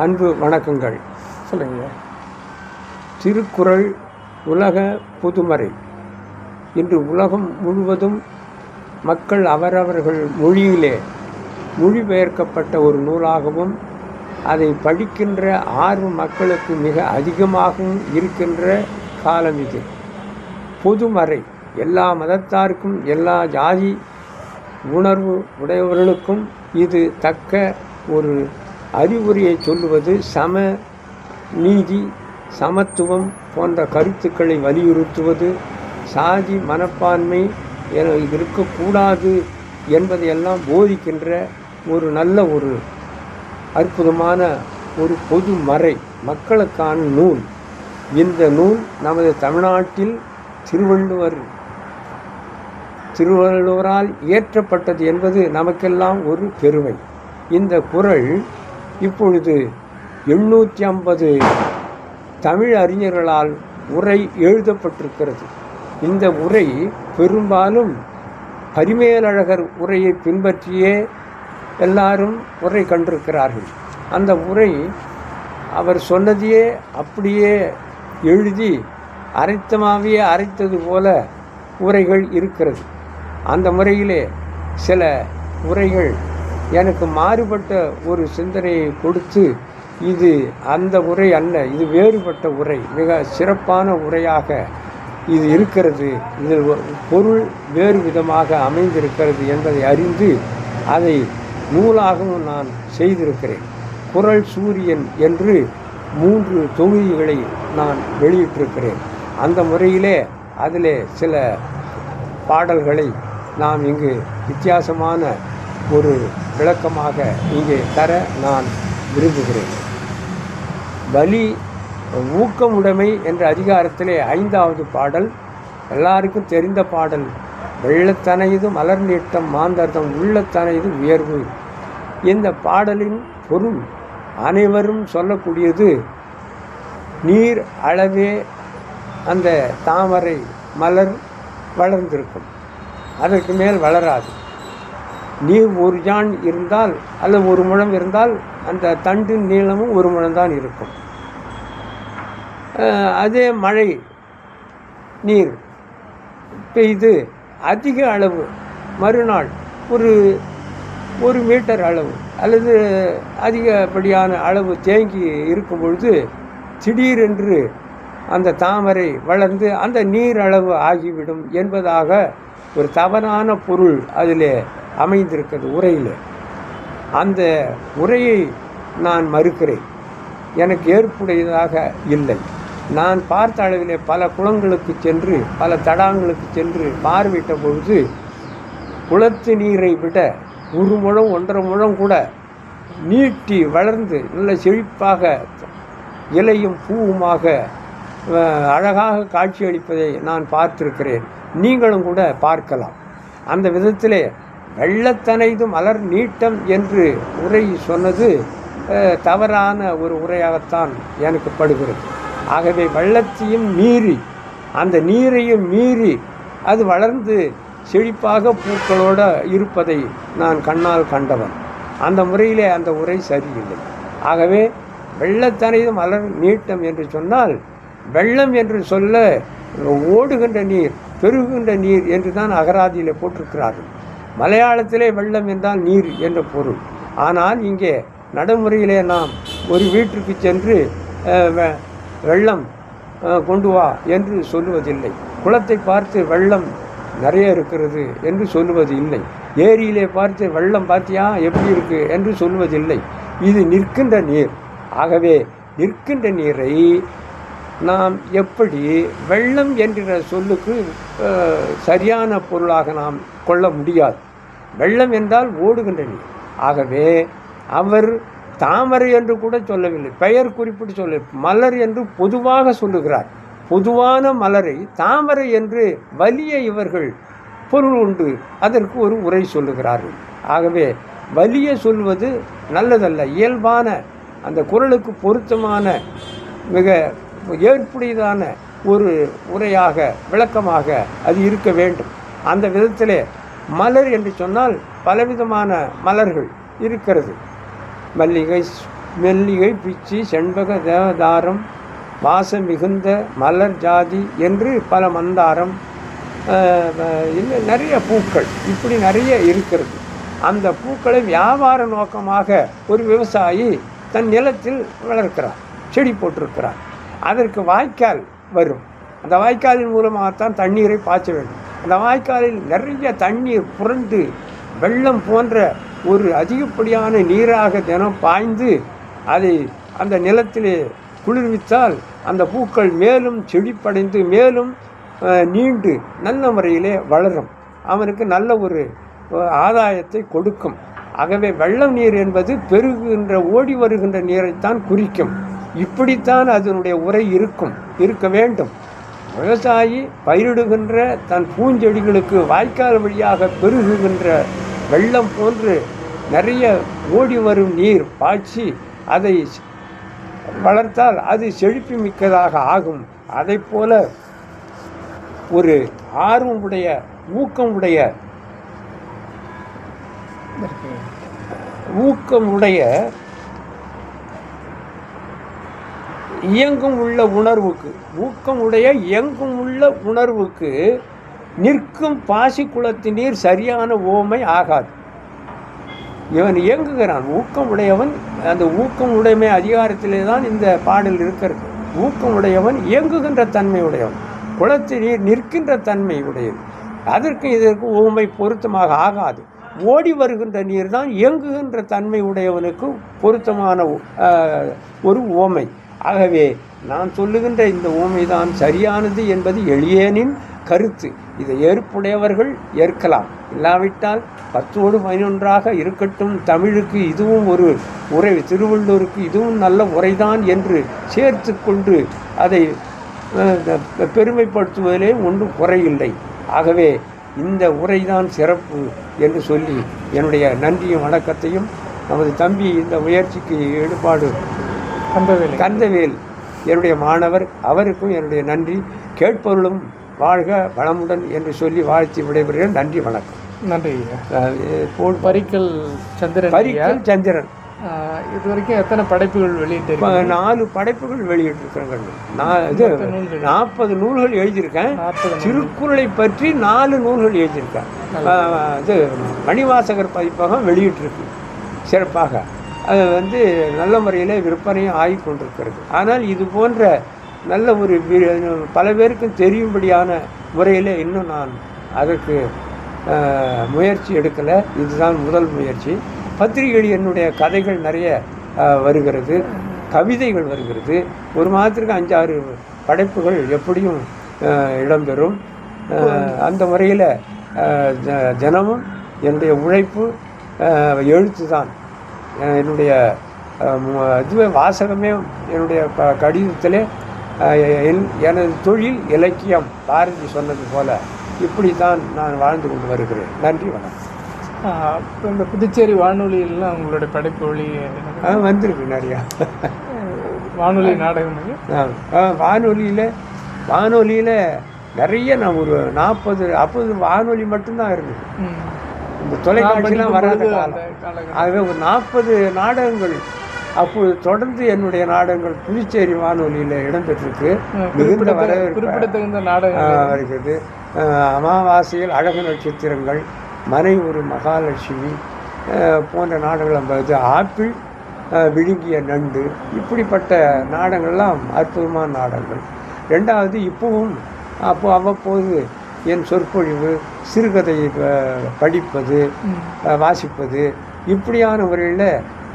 அன்பு வணக்கங்கள். சொல்லுங்க. திருக்குறள் உலக பொதுமறை. இன்று உலகம் முழுவதும் மக்கள் அவரவர்கள் மொழியிலே மொழிபெயர்க்கப்பட்ட ஒரு நூலாகவும் அதை படிக்கின்ற ஆர்வம் மக்களுக்கு மிக அதிகமாகவும் இருக்கின்ற காலம் இது. பொதுமறை எல்லா மதத்தாருக்கும் எல்லா ஜாதி உணர்வு உடையவர்களுக்கும் இது தக்க ஒரு அறிவுரையை சொல்லுவது. சம நீதி சமத்துவம் போன்ற கருத்துக்களை வலியுறுத்துவது, சாதி மனப்பான்மை இருக்கக்கூடாது என்பதையெல்லாம் போதிக்கின்ற ஒரு நல்ல ஒரு அற்புதமான ஒரு பொதுமறை மக்களுக்கான நூல். இந்த நூல் நமது தமிழ்நாட்டில் திருவள்ளுவரால் இயற்றப்பட்டது என்பது நமக்கெல்லாம் ஒரு பெருமை. இந்த குறள் இப்பொழுது 850 தமிழ் அறிஞர்களால் உரை எழுதப்பட்டிருக்கிறது. இந்த உரை பெரும்பாலும் பரிமேலழகர் உரையை பின்பற்றியே எல்லாரும் உரை கண்டிருக்கிறார்கள். அந்த உரை அவர் சொன்னதையே அப்படியே எழுதி அரைத்தமாகவே அரைத்தது போல உரைகள் இருக்கிறது. அந்த முறையிலே சில உரைகள் எனக்கு மாறுபட்ட ஒரு சிந்தனையை கொடுத்து, இது அந்த உரை அல்ல, இது வேறுபட்ட உரை, மிக சிறப்பான உரையாக இது இருக்கிறது, இதில் பொருள் வேறு விதமாக அமைந்திருக்கிறது என்பதை அறிந்து அதை நூலாகவும் நான் செய்திருக்கிறேன். குறள் சூரியன் என்று 3 தொகுதிகளை நான் வெளியிட்டிருக்கிறேன். அந்த முறையிலே அதிலே சில பாடல்களை நாம் இங்கு வித்தியாசமான ஒரு விளக்கமாக இங்கே தர நான் விரும்புகிறேன். வலி ஊக்கமுடைமை என்ற அதிகாரத்திலே 5வது பாடல் எல்லாருக்கும் தெரிந்த பாடல். வெள்ளத்தனையது மலர் நீட்டம் மாந்தர்தம் உள்ளத்தனையது உயர்வு. இந்த பாடலின் பொருள் அனைவரும் சொல்லக்கூடியது, நீர் அளவே அந்த தாமரை மலர் வளர்ந்திருக்கும், அதற்கு மேல் வளராது. நீர் ஒரு ஜான் இருந்தால் அல்லது 1 முழம் இருந்தால் அந்த தண்டின் நீளமும் 1 முழம்தான் இருக்கும். அதே மழை நீர் பெய்து அதிக அளவு மறுநாள் ஒரு மீட்டர் அளவு அல்லது அதிகப்படியான அளவு தேங்கி இருக்கும் பொழுது திடீரென்று அந்த தாமரை வளர்ந்து அந்த நீர் அளவு ஆகிவிடும் என்பதாக ஒரு தவறான பொருள் அதில் அமைந்திருக்கிறது உரையில். அந்த உரையை நான் மறுக்கிறேன். எனக்கு ஏற்புடையதாக இல்லை. நான் பார்த்த அளவிலே பல குளங்களுக்கு சென்று பல தடாகங்களுக்கு சென்று பார்வையிட்ட பொழுது குளத்து நீரை விட 1 முழம் 1.5 முழம் கூட நீட்டி வளர்ந்து நல்ல செழிப்பாக இலையும் பூவுமாக அழகாக காட்சியளிப்பதை நான் பார்த்திருக்கிறேன். நீங்களும் கூட பார்க்கலாம். அந்த விதத்திலே வெள்ளத்தனைது மலர் நீட்டம் என்று உரை சொன்னது தவறான ஒரு உரையாகத்தான் எனக்கு படுகிறது. ஆகவே வெள்ளத்தையும் மீறி அந்த நீரையும் மீறி அது வளர்ந்து செழிப்பாக பூக்களோடு இருப்பதை நான் கண்ணால் கண்டவன். அந்த முறையிலே அந்த உரை சரியில்லை. ஆகவே வெள்ளத்தனைது மலர் நீட்டம் என்று சொன்னால் வெள்ளம் என்று சொல்ல ஓடுகின்ற நீர் பெருகுகின்ற நீர் என்று தான் அகராதியில் போட்டிருக்கிறார்கள். மலையாளத்திலே வெள்ளம் என்றால் நீர் என்ற பொருள். ஆனால் இங்கே நடைமுறையிலே நாம் ஒரு வீட்டிற்கு சென்று வெள்ளம் கொண்டு வா என்று சொல்லுவதில்லை. குளத்தை பார்த்து வெள்ளம் நிறைய இருக்கிறது என்று சொல்லுவது இல்லை. ஏரியிலே பார்த்து வெள்ளம் பார்த்தியா எப்படி இருக்கு என்று சொல்லுவதில்லை. இது நிற்கின்ற நீர். ஆகவே நிற்கின்ற நீரை நாம் எப்படி வெள்ளம் என்கிற சொல்லுக்கு சரியான பொருளாக நாம் கொள்ள முடியாது. வெள்ளம் என்றால் ஓடுகின்ற நீர். ஆகவே அவர் தாமரை என்று கூட சொல்லவில்லை, பெயர் குறிப்பிட்டு சொல்ல மலர் என்று பொதுவாக சொல்லுகிறார். பொதுவான மலரை தாமரை என்று வலிய இவர்கள் பொருள் உண்டு, அதற்கு ஒரு உரை சொல்லுகிறார்கள். ஆகவே வலிய சொல்வது நல்லதல்ல. இயல்பான அந்த குறளுக்கு பொருத்தமான மிக ஏற்புடையதான ஒரு உரையாக விளக்கமாக அது இருக்க வேண்டும். அந்த விதத்திலே மலர் என்று சொன்னால் பலவிதமான மலர்கள் இருக்கிறது. மல்லிகை, மெல்லிகை பிச்சி செண்பக தேவதாரம் வாசம் மிகுந்த மலர் ஜாதி என்று பல மந்தாரம் இன்னும் நிறைய பூக்கள் இப்படி நிறைய இருக்கிறது. அந்த பூக்களை வியாபார நோக்கமாக ஒரு விவசாயி தன் நிலத்தில் வளர்க்கிறார், செடி போட்டிருக்கிறார். அதற்கு வாய்க்கால் வரும். அந்த வாய்க்காலின் மூலமாகத்தான் தண்ணீரை பாய்ச்ச வேண்டும். அந்த வாய்க்காலில் நிறைய தண்ணீர் புரண்டு வெள்ளம் போன்ற ஒரு அதிகப்படியான நீராக தினம் பாய்ந்து அதை அந்த நிலத்திலே குளிர்வித்தால் அந்த பூக்கள் மேலும் செழிப்படைந்து மேலும் நீண்டு நல்ல முறையிலே வளரும். அவனுக்கு நல்ல ஒரு ஆதாயத்தை கொடுக்கும். ஆகவே வெள்ளம் நீர் என்பது பெருகுகின்ற ஓடி வருகின்ற நீரைத்தான் குறிக்கும். இப்படித்தான் அதனுடைய உரை இருக்க வேண்டும். விவசாயி பயிரிடுகின்ற தன் பூஞ்செடிகளுக்கு வாய்க்கால் வழியாக பெருகுகின்ற வெள்ளம் போன்று நிறைய ஓடி வரும் நீர் பாய்ச்சி அதை வளர்த்தால் அது செழிப்பு மிக்கதாக ஆகும். அதை போல ஒரு ஆர்வம் உடைய ஊக்கம் உடைய இயங்கும் உள்ள உணர்வுக்கு நிற்கும் பாசி குளத்து நீர் சரியான ஓமை ஆகாது. இவன் இயங்குகிறான், ஊக்கம் உடையவன். அந்த ஊக்கம் உடைமை அதிகாரத்திலே தான் இந்த பாடல் இருக்கிறது. ஊக்கம் உடையவன் இயங்குகின்ற தன்மை உடையவன், குளத்து நீர் நிற்கின்ற தன்மை உடையது. அதற்கு இதற்கு ஓமை பொருத்தமாக ஆகாது. ஓடி வருகின்ற நீர் தான் இயங்குகின்ற தன்மை உடையவனுக்கு பொருத்தமான ஒரு ஓமை. ஆகவே நான் சொல்லுகின்ற இந்த ஓமை தான் சரியானது என்பது எளியேனின் கருத்து. இதை ஏற்புடையவர்கள் ஏற்கலாம், இல்லாவிட்டால் 10ஓடு 11ஆக இருக்கட்டும். தமிழுக்கு இதுவும் ஒரு உரை, திருவள்ளுவருக்கு இதுவும் நல்ல உரைதான் என்று சேர்த்து கொண்டு அதை பெருமைப்படுத்துவதிலே ஒன்றும் குறையில்லை. ஆகவே இந்த உரைதான் சிறப்பு என்று சொல்லி என்னுடைய நன்றியும் வணக்கத்தையும் நமது தம்பி இந்த முயற்சிக்கு ஈடுபாடு கந்தவேல் என்னுடைய மாணவர், அவருக்கும் என்னுடைய நன்றி. கேட்பொருளும் வாழ்க வளமுடன் என்று சொல்லி வாழ்த்தி விடைபெறுகிறேன். நன்றி, வணக்கம். நன்றி. பரிக்கல் சந்திரன் இது வரைக்கும் எத்தனை படைப்புகள் வெளியிட்டு? 4 படைப்புகள் வெளியிட்டிருக்கிறேங்க. நான் இது 40 நூல்கள் எழுதியிருக்கேன். திருக்குறளை பற்றி 4 நூல்கள் எழுதியிருக்கேன். இது மணிவாசகர் பதிப்பகம் வெளியிட்டிருக்கு சிறப்பாக. அது நல்ல முறையில் விற்பனையும் ஆகி கொண்டிருக்கிறது. ஆனால் இது போன்ற நல்ல ஒரு பல பேருக்கும் தெரியும்படியான முறையில் இன்னும் நான் அதற்கு முயற்சி எடுக்கலை. இதுதான் முதல் முயற்சி. பத்திரிகைகள் என்னுடைய கதைகள் நிறைய வருகிறது, கவிதைகள் வருகிறது. ஒரு மாதத்திற்கு 5-6 படைப்புகள் எப்படியும் இடம்பெறும். அந்த முறையில் தினமும் என்னுடைய உழைப்பு எழுத்து தான். என்னுடைய இதுவே வாசகமே என்னுடைய கடிதத்திலே எனது தொழில் இலக்கியம். பாரதி சொன்னது போல இப்படி தான் நான் வாழ்ந்து கொண்டு வருகிறேன். நன்றி, வணக்கம். இப்போ இந்த புதுச்சேரி வானொலியிலாம் உங்களுடைய படைப்பு வழி வந்திருக்கு நிறையா. வானொலி நாடகம் வானொலியில் நிறைய நான் ஒரு 40 அப்போது வானொலி மட்டும்தான் இருந்தது. இந்த தொலைக்காட்சியெலாம் வராத காலம். ஆகவே ஒரு 40 நாடகங்கள் அப்போது தொடர்ந்து என்னுடைய நாடகங்கள் புதுச்சேரி வானொலியில் இடம்பெற்றிருக்கு. மிகுந்த குறிப்பிடத்தகுந்த நாடகம் இருக்குது. அமாவாசையில் அழகு நட்சத்திரங்கள், மனை ஒரு மகாலட்சுமி போன்ற நாடகங்கள், ஆப்பிள் விழுங்கிய நண்டு, இப்படிப்பட்ட நாடகங்கள்லாம் அற்புதமான நாடகங்கள். 2வது இப்போவும் அவ்வப்போது என் சொற்பொழிவு, சிறுகதை படிப்பது, வாசிப்பது, இப்படியான முறையில்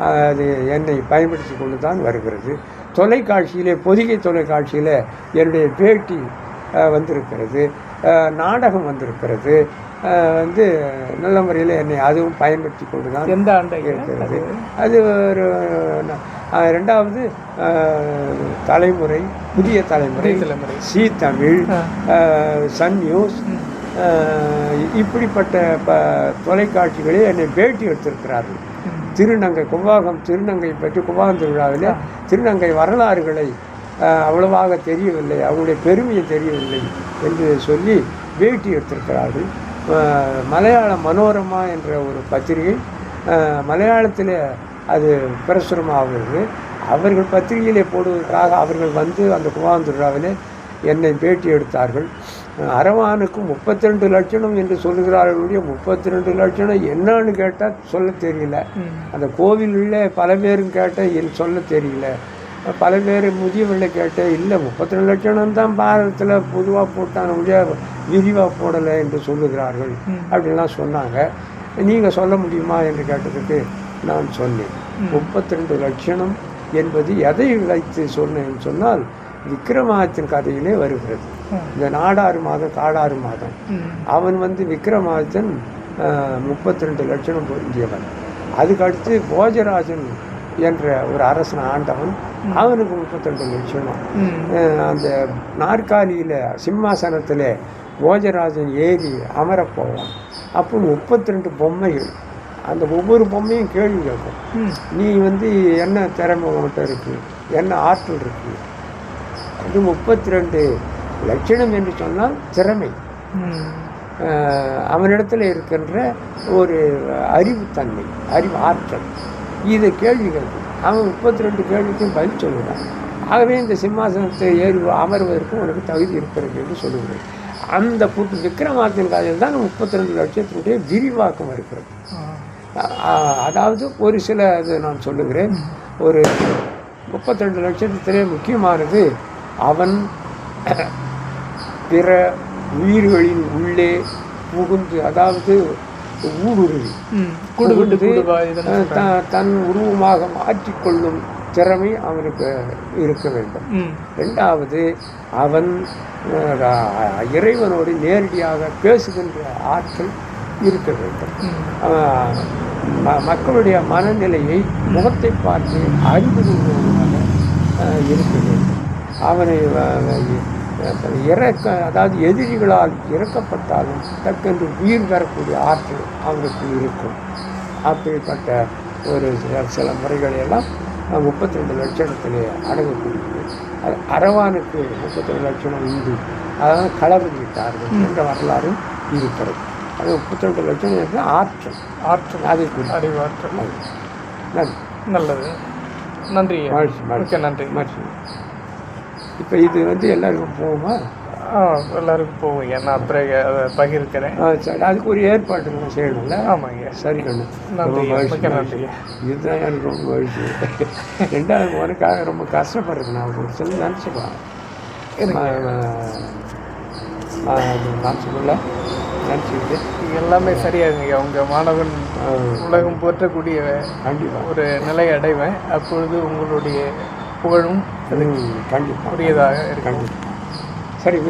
அது என்னை பயன்படுத்தி கொண்டு தான் வருகிறது. தொலைக்காட்சியிலே, பொதிகை தொலைக்காட்சியில் என்னுடைய பேட்டி வந்திருக்கிறது, நாடகம் வந்திருக்கிறது. நல்ல முறையில் என்னை அதுவும் பயன்படுத்தி கொண்டு தான் எந்த ஆண்டு இருக்கிறது. அது ஒரு 2வது தலைமுறை, புதிய தலைமுறை, சி தமிழ், சன் நியூஸ், இப்படிப்பட்ட தொலைக்காட்சிகளில் என்னை பேட்டி எடுத்திருக்கிறார்கள். திருநங்கை கும்பாகம், திருநங்கை பற்றி கும்பாகம் திருவிழாவில் திருநங்கை வரலாறுகளை அவ்வளவாக தெரியவில்லை, அவங்களுடைய பெருமையை தெரியவில்லை என்று சொல்லி பேட்டி எடுத்திருக்கிறார்கள். மலையாள மனோரமா என்ற ஒரு பத்திரிகை மலையாளத்தில் அது பிரசுரமாகிறது. அவர்கள் பத்திரிகையிலே போடுவதற்காக அவர்கள் வந்து அந்த குவாந்துராவிலே என்னை பேட்டி எடுத்தார்கள். அரவானுக்கு 32 லட்சணம் என்று சொல்லுகிறார்களுடைய 32 லட்சணம் என்னன்னு கேட்டால் சொல்ல தெரியல. அந்த கோவிலில் பல பேரும் கேட்டால் சொல்ல தெரியல. பல பேர் முதியவர்களை கேட்டால் இல்லை 32 லட்சணம் தான் பாரதத்தில் பொதுவாக போட்டான விரிவாக போடலை என்று சொல்லுகிறார்கள் அப்படின்லாம் சொன்னாங்க. நீங்கள் சொல்ல முடியுமா என்று கேட்டதுக்கு நான் சொன்னேன் 32 லட்சணம் என்பது எதை வைத்து சொன்னேன்னு சொன்னால் விக்ரமாதித்தன் கதையிலே வருகிறது. இந்த நாடாறு மாதம் காடாறு மாதம் அவன் வந்து விக்ரமாதித்தன் 32 லட்சணம் பொருந்தியவன். அதுக்கடுத்து போஜராஜன் என்ற ஒரு அரசன் ஆண்டவன், அவனுக்கு 32 லட்சணம். அந்த நாற்காலியில் சிம்மாசனத்தில் போஜராஜன் ஏறி அமரப்போவான். அப்போ 32 பொம்மைகள். அந்த ஒவ்வொரு பொம்மையும் கேள்வி கேட்கும், நீ வந்து என்ன திறமை உங்கள்கிட்ட இருக்குது, என்ன ஆற்றல் இருக்குது. அது 32 லட்சணம் என்று சொன்னால் திறமை, அவனிடத்தில் இருக்கின்ற ஒரு அறிவுத்தன்மை, அறிவு ஆற்றல். இதை கேள்வி கேட்கும். அவன் 32 கேள்விக்கும் பதில் சொல்லுவான். ஆகவே இந்த சிம்மாசனத்தை ஏறி அமர்வதற்கும் உனக்கு தகுதி இருக்கிறது என்று சொல்லுகிறேன். அந்த விக்ரமாதித்தன் கதையில் தான் 32 லட்சத்தினுடைய விரிவாக்கம் இருக்கிறது. அதாவது ஒரு சில இது நான் சொல்லுகிறேன். ஒரு 32 லட்சத்திலே முக்கியமானது அவன் பிற உயிர்களின் உள்ளே புகுந்து, அதாவது ஊடுருவி தன் உருவமாக மாற்றிக்கொள்ளும் திறமை அவனுக்கு இருக்க வேண்டும். ரெண்டாவது, அவன் இறைவனோடு நேரடியாக பேசுகின்ற ஆற்றல் இருக்க வேண்டும். மக்களுடைய மனநிலையை முகத்தை பார்த்து அறிந்து கொள்வதாக இருக்க வேண்டும். அவனை அதாவது எதிரிகளால் இறக்கப்பட்டாலும் டக்கென்று உயிர் பெறக்கூடிய ஆற்றல் அவனுக்கு இருக்கும். அப்படிப்பட்ட ஒரு சில முறைகளையெல்லாம் 32 லட்சணத்திலே அடங்கக்கூடியது. அது அரவானுக்கு 32 லட்சணம் உண்டு. அதாவது களவிட்டார்கள் என்ற வரலாறும் இருக்கிறது. அது 32 லட்சம் என்ற ஆற்றல் அதை அறிவாற்றல். நன்றி. நல்லது, நன்றி. மகிழ்ச்சி. நன்றி. மகிழ்ச்சி. இப்போ இது வந்து எல்லாருக்கும் போகுமா? எல்லாருக்கும் போகும். நான் அப்புறம் அதை பகிர்க்கிறேன். சரி, அதுக்கு ஒரு ஏற்பாடு நம்ம செய்யணும்ல? ஆமாங்க. சரி கண்ணு, நன்றி. இதுதான் எனக்கு ரொம்ப மகிழ்ச்சி. ரெண்டாவது உனக்காக ரொம்ப கஷ்டப்படுறது நான் ஒரு சில நினச்சிப்பேன். நான் சொல்லல நினச்சிக்கிட்டு எல்லாமே சரியாகுங்க. அவங்க மாணவன் உலகம் போற்றக்கூடிய கண்டிப்பாக ஒரு நிலை அடைவேன். அப்பொழுது உங்களுடைய புகழும் கண்டிப்பாக உரியதாக இருக்கும். கண்டிப்பாக. சரி.